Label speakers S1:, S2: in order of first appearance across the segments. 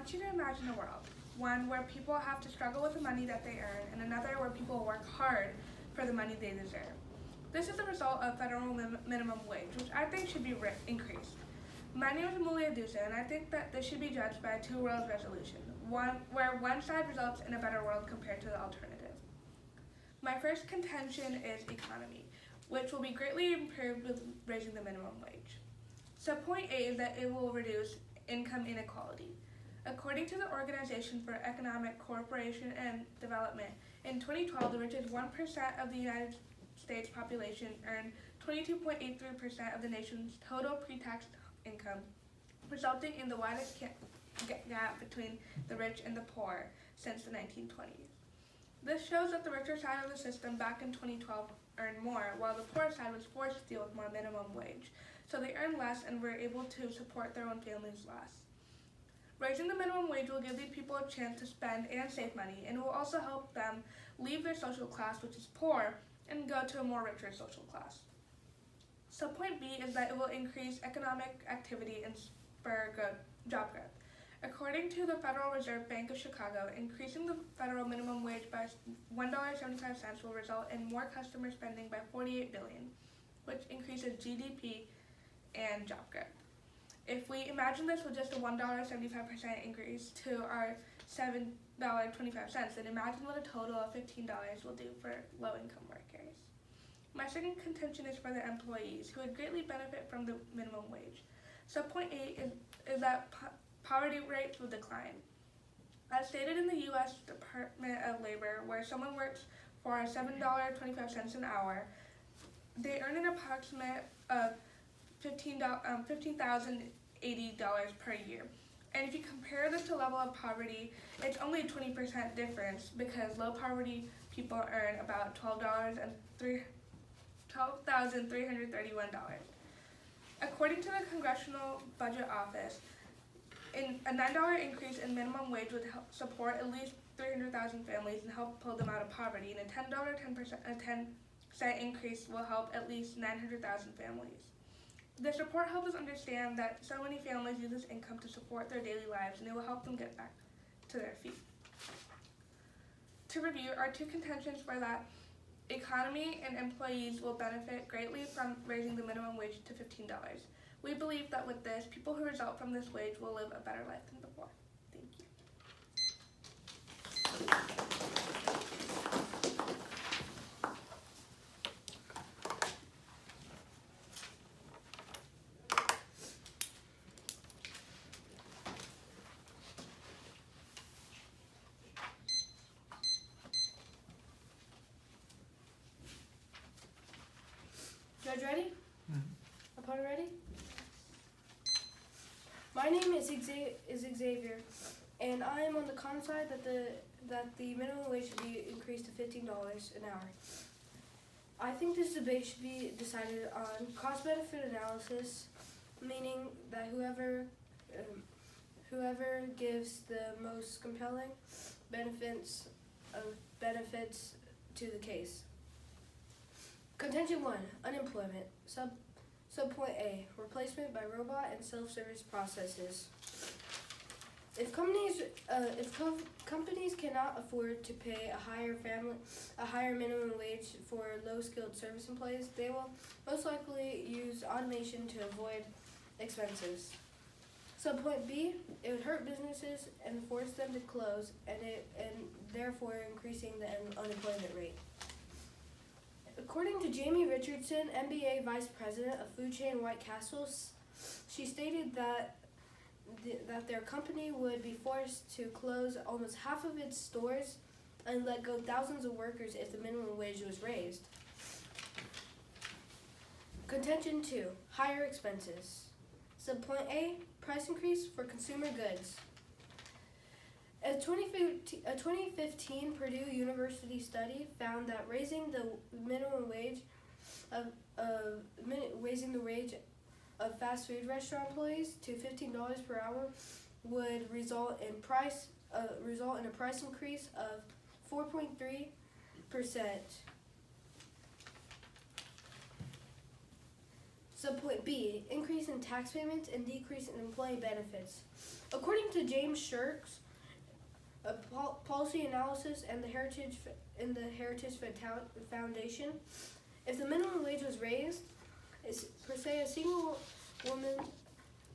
S1: want you to imagine a world, one where people have to struggle with the money that they earn, and another where people work hard for the money they deserve. This is the result of federal minimum wage, which I think should be increased. My name is Amulya and and I think that this should be judged by a two-worlds resolution, where one side results in a better world compared to the alternative. My first contention is economy, which will be greatly improved with raising the minimum wage. Subpoint A is that it will reduce income inequality. According to the Organization for Economic Cooperation and Development, in 2012, the richest 1% of the United States population earned 22.83% of the nation's total pre-tax income, resulting in the widest gap between the rich and the poor since the 1920s. This shows that the richer side of the system back in 2012 earned more, while the poor side was forced to deal with more minimum wage. So they earned less and were able to support their own families less. Raising the minimum wage will give these people a chance to spend and save money, and will also help them leave their social class, which is poor, and go to a more richer social class. So point B is that it will increase economic activity and spur job growth. According to the Federal Reserve Bank of Chicago, increasing the federal minimum wage by $1.75 will result in more customer spending by $48 billion, which increases GDP and job growth. If we imagine this with just a $1.75 increase to our $7.25, then imagine what a total of $15 will do for low-income workers. My second contention is for the employees, who would greatly benefit from the minimum wage. So point A is that poverty rates will decline. As stated in the U.S. Department of Labor, where someone works for $7.25 an hour, they earn an approximate of $15,080 per year. And if you compare this to level of poverty, it's only a 20% difference, because low poverty people earn about $12,331. According to the Congressional Budget Office, a $9 increase in minimum wage would help support at least 300,000 families and help pull them out of poverty, and a $10 increase will help at least 900,000 families. This report helps us understand that so many families use this income to support their daily lives, and it will help them get back to their feet. To review, our two contentions were that economy and employees will benefit greatly from raising the minimum wage to $15. We believe that with this, people who result from this wage will live a better life than before. Thank you.
S2: Judge ready? Opponent ready? My name is Xavier, and I am on the con side that the minimum wage should be increased to $15 an hour. I think this debate should be decided on cost-benefit analysis, meaning that whoever gives the most compelling benefits to the case. Contention 1, unemployment. Subpoint A, replacement by robot and self-service processes. If companies cannot afford to pay a higher minimum wage for low-skilled service employees, they will most likely use automation to avoid expenses. Subpoint B, it would hurt businesses and force them to close, and therefore increasing the unemployment rate. According to Jamie Richardson, MBA Vice President of Food Chain White Castle, she stated that their company would be forced to close almost half of its stores and let go thousands of workers if the minimum wage was raised. Contention 2, higher expenses. Subpoint A, price increase for consumer goods. A 2015 Purdue University study found that raising the minimum wage of fast food restaurant employees to $15 per hour would result in a price increase of 4.3%. Subpoint B, increase in tax payments and decrease in employee benefits. According to James Shirks, a policy analysis and the Heritage Foundation, if the minimum wage was raised, per se a single woman,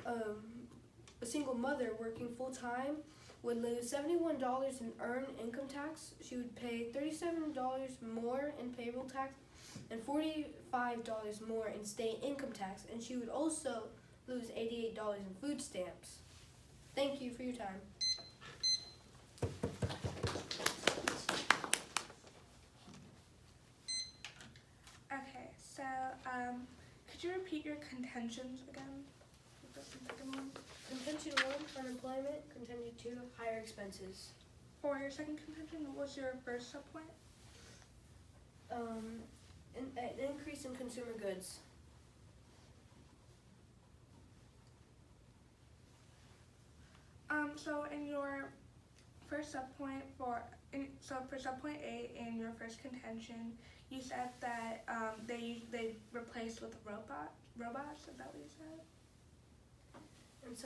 S2: a single mother working full time would lose $71 in earned income tax. She would pay $37 more in payroll tax and $45 more in state income tax, and she would also lose $88 in food stamps. Thank you for your time.
S1: Okay, so could you repeat your contentions again? The second one.
S2: Contention 1, unemployment. Contention 2, higher expenses.
S1: For your second contention, what was your first subpoint?
S2: An increase in consumer goods.
S1: So in your first subpoint for subpoint A in your first contention, you said that they replaced with robots. Is that what you said?
S2: And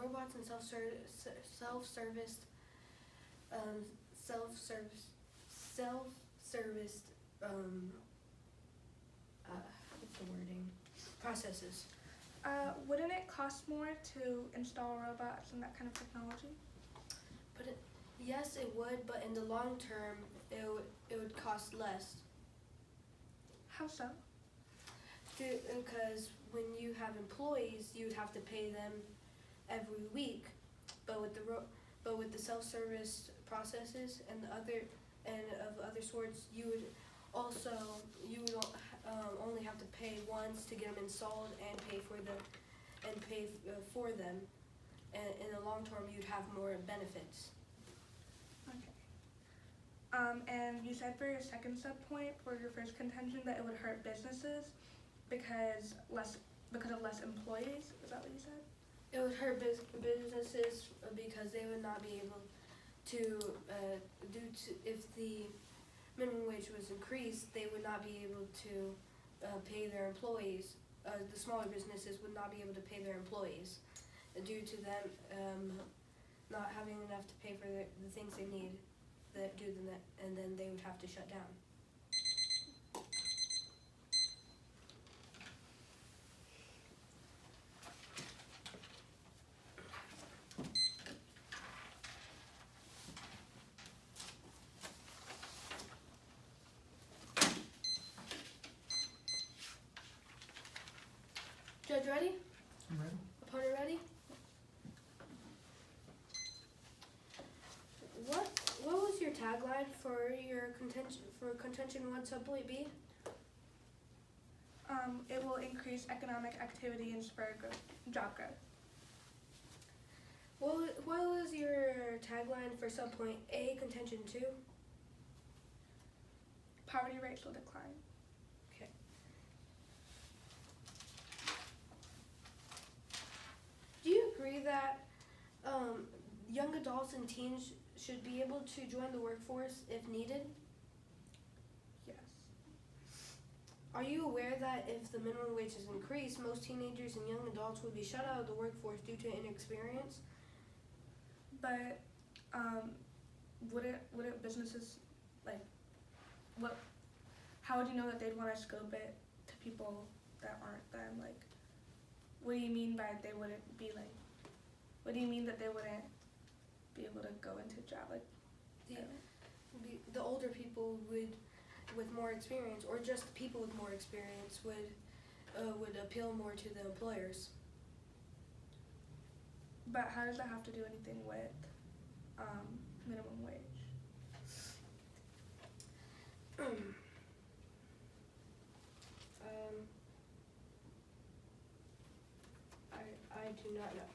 S2: robots and self-service what's the wording? Processes.
S1: Wouldn't it cost more to install robots and that kind of technology?
S2: Yes, it would, but in the long term, it would cost less.
S1: How so?
S2: Because when you have employees, you would have to pay them every week, but with the self-service processes and of other sorts, you would only have to pay once to get them installed and pay for them, and in the long term, you'd have more benefits.
S1: Okay. And you said for your second subpoint for your first contention that it would hurt businesses because of less employees. Is that what you said?
S2: It would hurt businesses because they would not be able to if the minimum wage was increased, they would not be able to pay their employees. The smaller businesses would not be able to pay their employees due to them not having enough to pay for the things they need and then they would have to shut down. Judge, ready?
S3: I'm ready.
S2: Opponent, ready? What was your tagline for your contention 1 subpoint B?
S1: It will increase economic activity and spur job growth.
S2: What was your tagline for subpoint A, contention 2?
S1: Poverty rates will decline.
S2: Okay. Do you agree that young adults and teens should be able to join the workforce if needed?
S1: Yes.
S2: Are you aware that if the minimum wage is increased, most teenagers and young adults would be shut out of the workforce due to inexperience?
S1: But wouldn't businesses how would you know that they'd want to scope it to people that aren't them? Like, what do you mean by they wouldn't be like? What do you mean that they wouldn't be able to go into a job? Like,
S2: The older people with more experience, or just people with more experience, would appeal more to the employers.
S1: But how does that have to do anything with minimum wage?
S2: I do not know.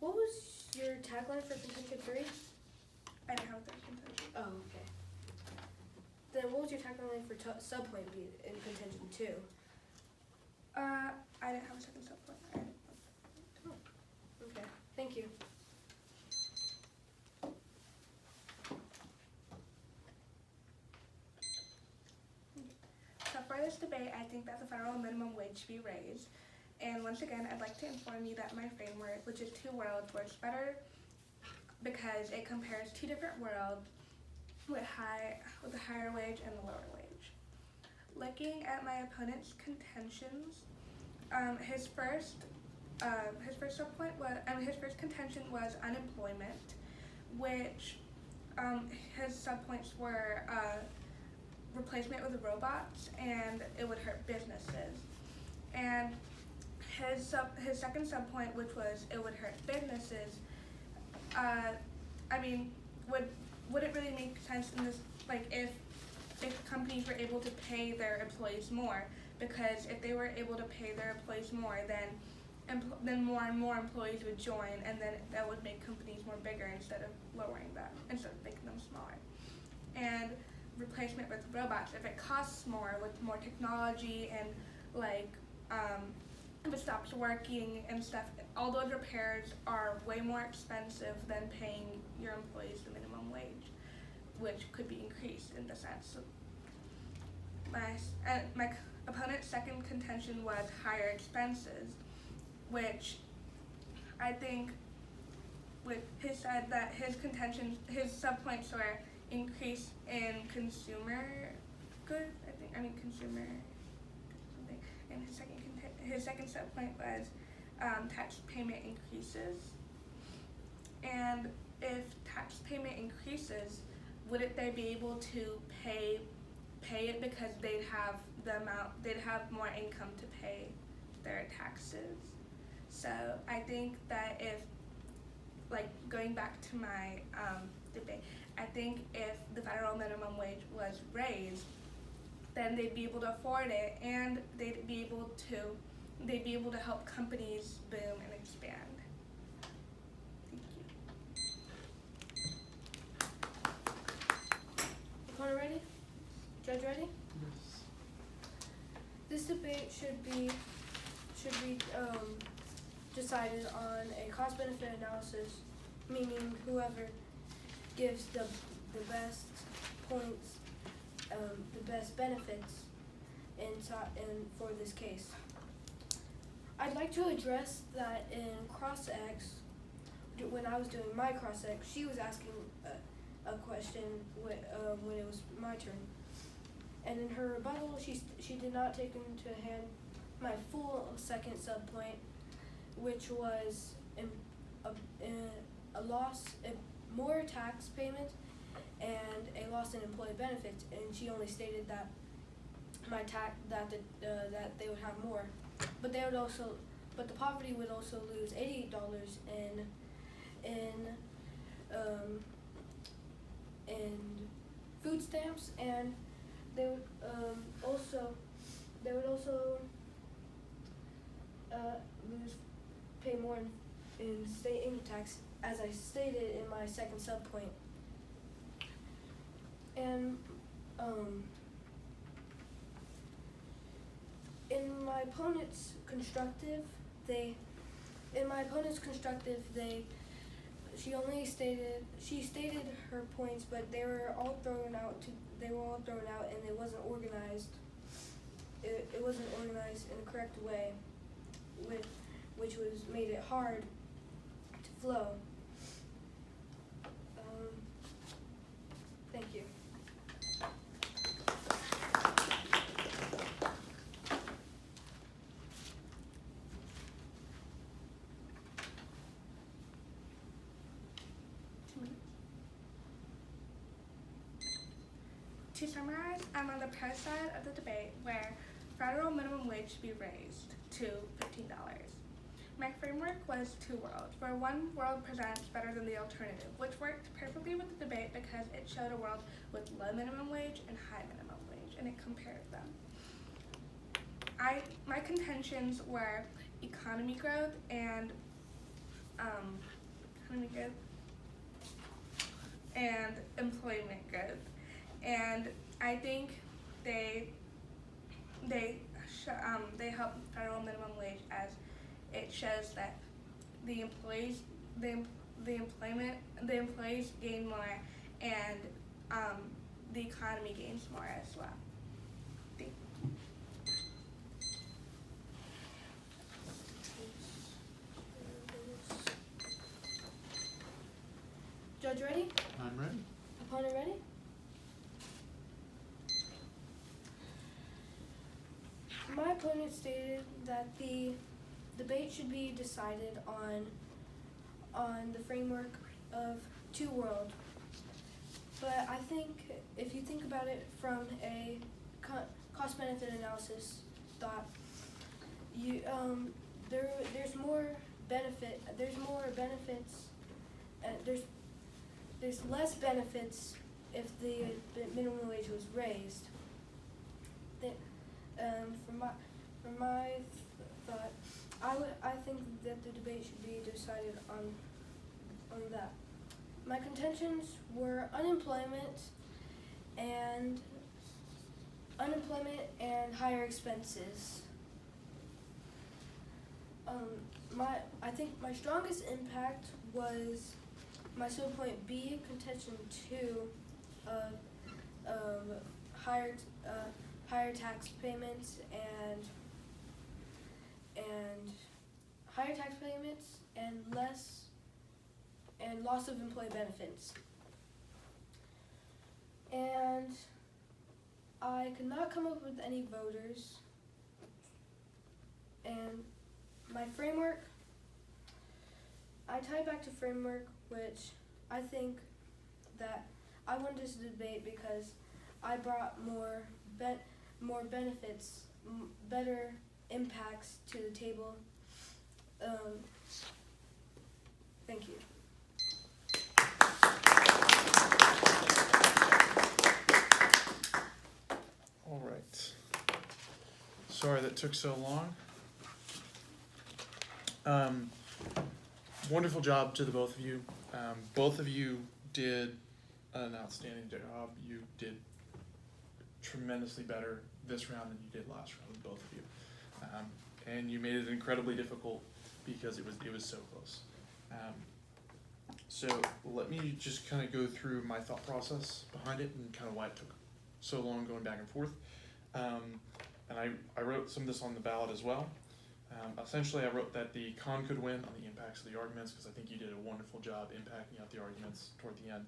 S2: What was your tagline for contention 3?
S1: I didn't have that contention.
S2: Oh, okay. Then what was your tagline for subpoint B in contention 2?
S1: I didn't have a second subpoint.
S2: Okay, thank you.
S1: this debate, I think that the federal minimum wage should be raised. And once again, I'd like to inform you that my framework, which is two worlds, works better because it compares two different worlds with a higher wage and a lower wage. Looking at my opponent's contentions, his first contention was unemployment, which his subpoints were replacement with robots, and it would hurt businesses. And his second subpoint, which was it would hurt businesses, would it really make sense in this, like if companies were able to pay their employees more? Because if they were able to pay their employees more, then more and more employees would join, and then that would make companies more bigger instead of instead of making them smaller. And replacement with robots, if it costs more with more technology and if it stops working and stuff, all those repairs are way more expensive than paying your employees the minimum wage, which could be increased in the sense. My opponent's second contention was higher expenses, which I think he said that his subpoints were increase in consumer goods, consumer something, and his second subpoint was tax payment increases. And if tax payment increases, wouldn't they be able to pay it because they'd have more income to pay their taxes? So I think that if, going back to my debate, I think if the federal minimum wage was raised, then they'd be able to afford it, and they'd be able to help companies boom and expand. Thank you.
S2: Opponent ready? Judge ready?
S3: Yes.
S2: This debate should be decided on a cost-benefit analysis, meaning whoever gives the best points, the best benefits for this case. I'd like to address that in cross-ex, when I was doing my cross-ex, she was asking a question when it was my turn. And in her rebuttal, she did not take into hand my full second subpoint, which was a loss, more tax payment, and a loss in employee benefits. And she only stated that that they would have more, but the poverty would also lose $88 in food stamps, and they would also pay more in state income tax, as I stated in my second subpoint. And in my opponent's constructive, she stated her points, but they were all thrown out, and it wasn't organized. It wasn't organized in a correct way, which made it hard to flow. Thank you.
S1: To summarize, I'm on the pro side of the debate where federal minimum wage should be raised to $15. My framework was two worlds, where one world presents better than the alternative, which worked perfectly with the debate because it showed a world with low minimum wage and high minimum wage, and it compared them. My contentions were economy growth and employment growth, and I think they help federal minimum wage as it shows that the employees gain more, and the economy gains more as well. Thank you.
S2: my opponent stated that the debate should be decided on the framework of two world. But I think if you think about it from a cost-benefit analysis thought, you there's more benefits. There's less benefits if the minimum wage was raised. From my thought, I think that the debate should be decided on that. My contentions were unemployment and higher expenses. I think my strongest impact was my point B, contention 2 of higher tax payments and loss of employee benefits. And I could not come up with any voters. And my framework, I tie back to framework, which I think that I won this debate because I brought more benefits, better impacts to the table. Thank you.
S3: All right. Sorry that took so long. Wonderful job to the both of you. Both of you did an outstanding job. You did tremendously better this round than you did last round, both of you. And you made it incredibly difficult because it was so close. So let me just kind of go through my thought process behind it and kind of why it took so long going back and forth. And I wrote some of this on the ballot as well. Essentially, I wrote that the con could win on the impacts of the arguments because I think you did a wonderful job impacting out the arguments toward the end.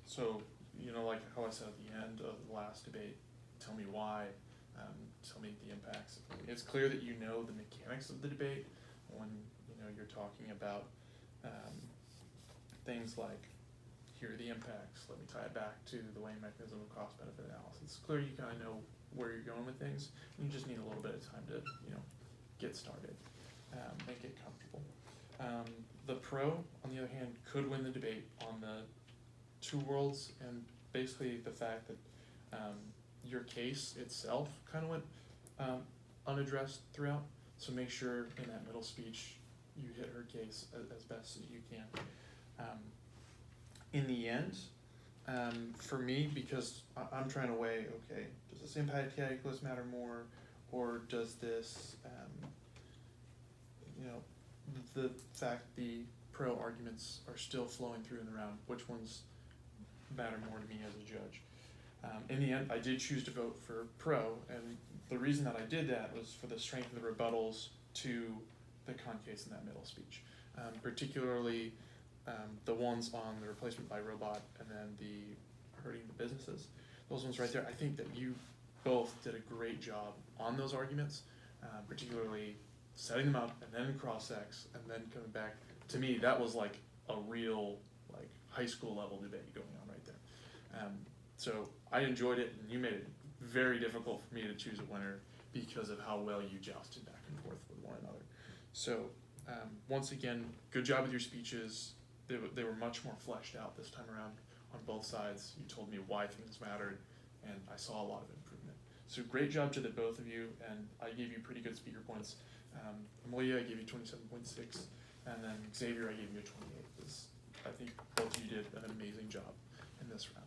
S3: So, like how I said at the end of the last debate, tell me why, tell me the impacts. It's clear that you know the mechanics of the debate when you're talking about things like, here are the impacts, let me tie it back to the weighing mechanism of cost-benefit analysis. It's clear you kind of know where you're going with things, and you just need a little bit of time to, get started, make it comfortable. The pro, on the other hand, could win the debate on the two worlds, and basically the fact that your case itself kind of went unaddressed throughout, so make sure in that middle speech you hit her case as best as you can. In the end, for me, because I'm trying to weigh, okay, does this impact calculus matter more, or does this, the fact the pro arguments are still flowing through in the round, which ones matter more to me as a judge? In the end, I did choose to vote for pro, and the reason that I did that was for the strength of the rebuttals to the con case in that middle speech, particularly the ones on the replacement by robot and then the hurting the businesses. Those ones right there, I think that you both did a great job on those arguments, particularly setting them up and then cross-ex and then coming back. To me, that was like a real high school level debate going on right there. So I enjoyed it, and you made it very difficult for me to choose a winner because of how well you jousted back and forth with one another. So once again, good job with your speeches. They were much more fleshed out this time around on both sides. You told me why things mattered, and I saw a lot of improvement. So great job to the both of you, and I gave you pretty good speaker points. Amulya, I gave you 27.6, and then Xavier, I gave you a 28. I think both of you did an amazing job in this round.